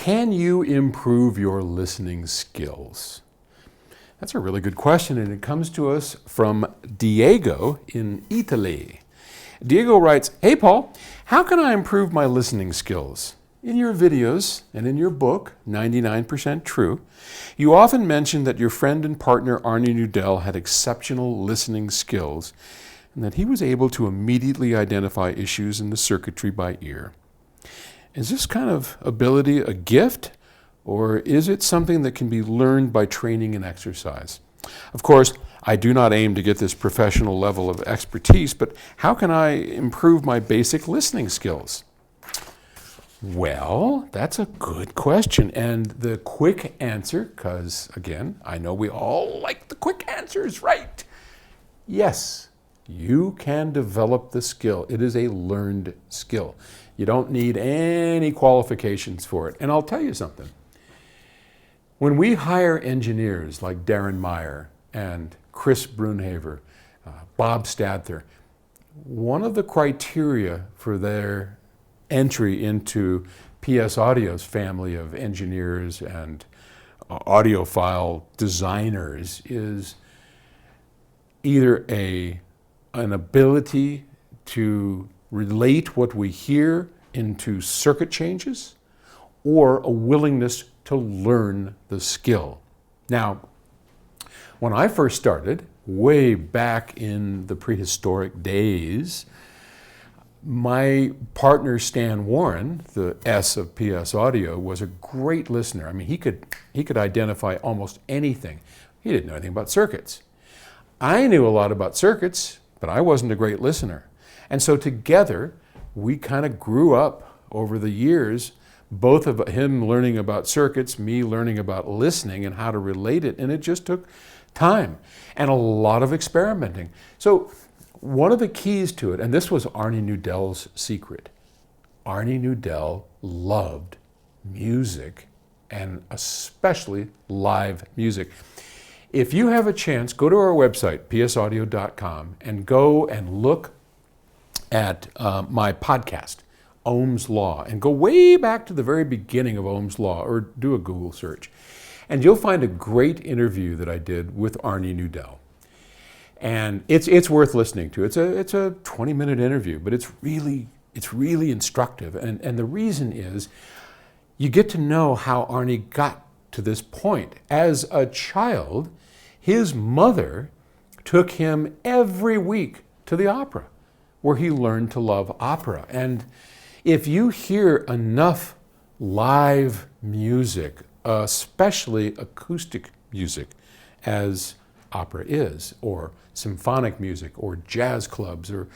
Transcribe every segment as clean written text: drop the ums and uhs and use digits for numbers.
Can you improve your listening skills? That's a really good question, and it comes to us from Diego in Italy. Diego writes, "Hey Paul, how can I improve my listening skills? In your videos and in your book, 99% True, you often mention that your friend and partner Arnie Nudell had exceptional listening skills and that he was able to immediately identify issues in the circuitry by ear. Is this kind of ability a gift, or is it something that can be learned by training and exercise? Of course, I do not aim to get this professional level of expertise, but how can I improve my basic listening skills?" Well, that's a good question. And the quick answer, because again, I know we all like the quick answers, right? Yes, you can develop the skill. It is a learned skill. You don't need any qualifications for it. And I'll tell you something. When we hire engineers like Darren Meyer and Chris Brunhaver, Bob Stadther, one of the criteria for their entry into PS Audio's family of engineers and audiophile designers is either an ability to relate what we hear into circuit changes or a willingness to learn the skill. Now, when I first started, way back in the prehistoric days, my partner Stan Warren, the S of PS Audio, was a great listener. I mean, he could identify almost anything. He didn't know anything about circuits. I knew a lot about circuits, but I wasn't a great listener. And so together, we kind of grew up over the years, both of him learning about circuits, me learning about listening and how to relate it, and it just took time and a lot of experimenting. So one of the keys to it, and this was Arnie Nudell's secret, Arnie Nudell loved music, and especially live music. If you have a chance, go to our website, psaudio.com, and go and look at my podcast, Ohms Law, and go way back to the very beginning of Ohms Law, or do a Google search. And you'll find a great interview that I did with Arnie Nudell. And it's worth listening to. It's a 20-minute interview, but it's really instructive. And the reason is you get to know how Arnie got to this point. As a child, his mother took him every week to the opera, where he learned to love opera. And if you hear enough live music, especially acoustic music, as opera is, or symphonic music, or jazz clubs, or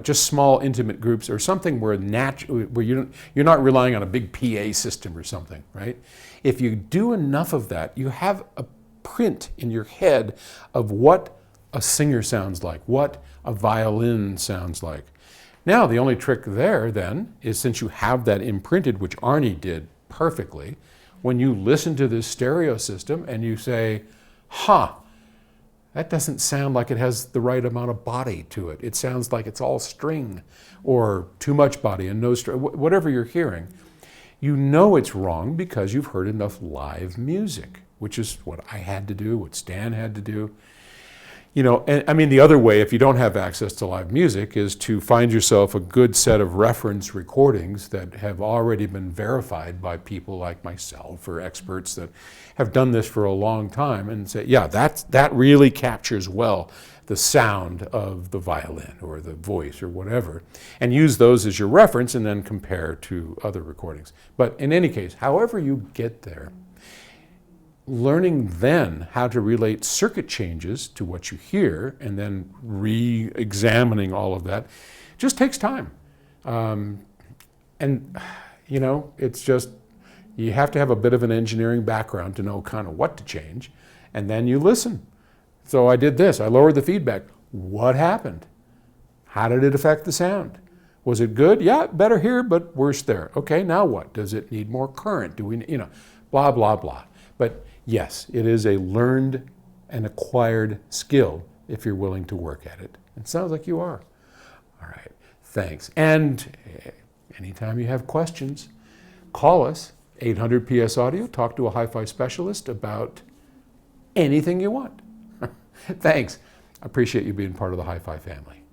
just small intimate groups, or something where you're not relying on a big PA system or something, right? If you do enough of that, you have a print in your head of what a singer sounds like, what a violin sounds like. Now, the only trick there then is, since you have that imprinted, which Arnie did perfectly, when you listen to this stereo system and you say, that doesn't sound like it has the right amount of body to it. It sounds like it's all string, or too much body and no string, whatever you're hearing. You know it's wrong because you've heard enough live music, which is what I had to do, what Stan had to do. And I mean, the other way, if you don't have access to live music, is to find yourself a good set of reference recordings that have already been verified by people like myself or experts that have done this for a long time, and say, yeah, that really captures well the sound of the violin or the voice or whatever, and use those as your reference and then compare to other recordings. But in any case, however you get there, learning then how to relate circuit changes to what you hear and then re-examining all of that just takes time. It's just, you have to have a bit of an engineering background to know kind of what to change, and then you listen. So I did this, I lowered the feedback. What happened? How did it affect the sound? Was it good? Yeah, better here, but worse there. Okay, now what? Does it need more current? Do we, blah, blah, blah. But yes, it is a learned and acquired skill if you're willing to work at it. It sounds like you are. All right, thanks. And anytime you have questions, call us, 800 PS Audio, talk to a hi-fi specialist about anything you want. Thanks. I appreciate you being part of the hi-fi family.